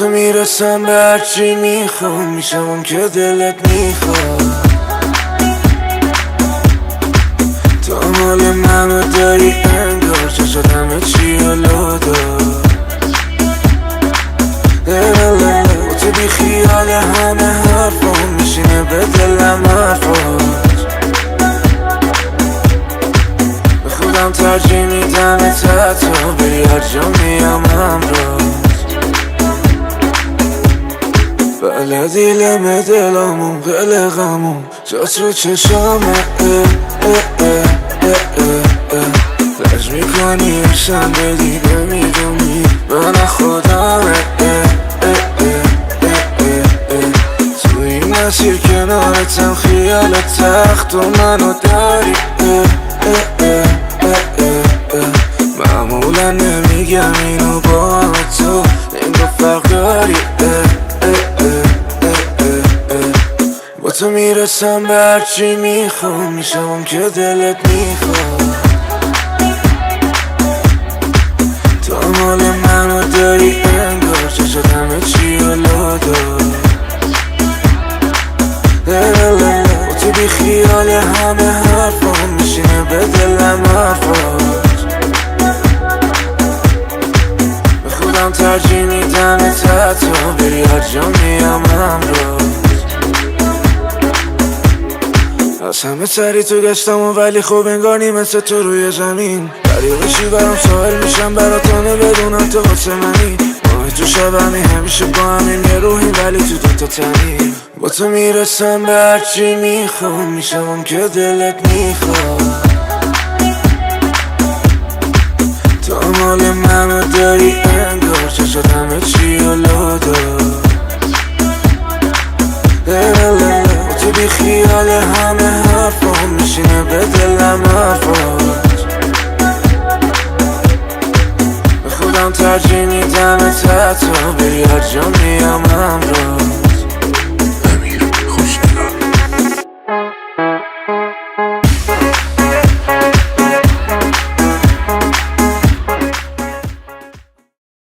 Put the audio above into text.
تو میرسم به هرچی میخوام، میشم اون که دلت میخواد. تو مال منو داری انگار، چشات همه چی حالا دار. و تو بی خیال همه حرفام، میشینه به دلم حرفات. به خودم ترجیح میدم تا بری هر جا میام همراه. بلدی لمه دلامون قلقمون جات رو چشامه لج میکنی عشقم بدی نمیدونی من خودمه. تو این مسیر کنارتم خیالت تخت و منو داری. معمولا نمیگم اینو با تو، انگار فرق داری. با تو میرسم به هرچی میخوام، میشم اون که دلت میخواد. تو مال منو داری انگار، چشات همه چی حالا دار. و تو بی خیال همه حرفام، میشینه به دلم حرفات. به خودم ترجیح میدم تا بری هر جا میام همراه. از همه سری تو گشتم و ولی خوب انگار نیمه تو روی زمین. دریا بشی برام ساحل میشم براتانه بدونم تو واسه منی. ماه تو شبمی همیشه با همین یه روحی ولی تو دوتا تنی. با تو میرسم به هرچی میخوام، میشم اون که دلت میخواد. تو مال منو داری انگار، چشات همه چی حالا دار. تو بی خیال همه حرفام، میشینه به دلم حرفات. به خودم ترجیح میدم تا بری هر جا میام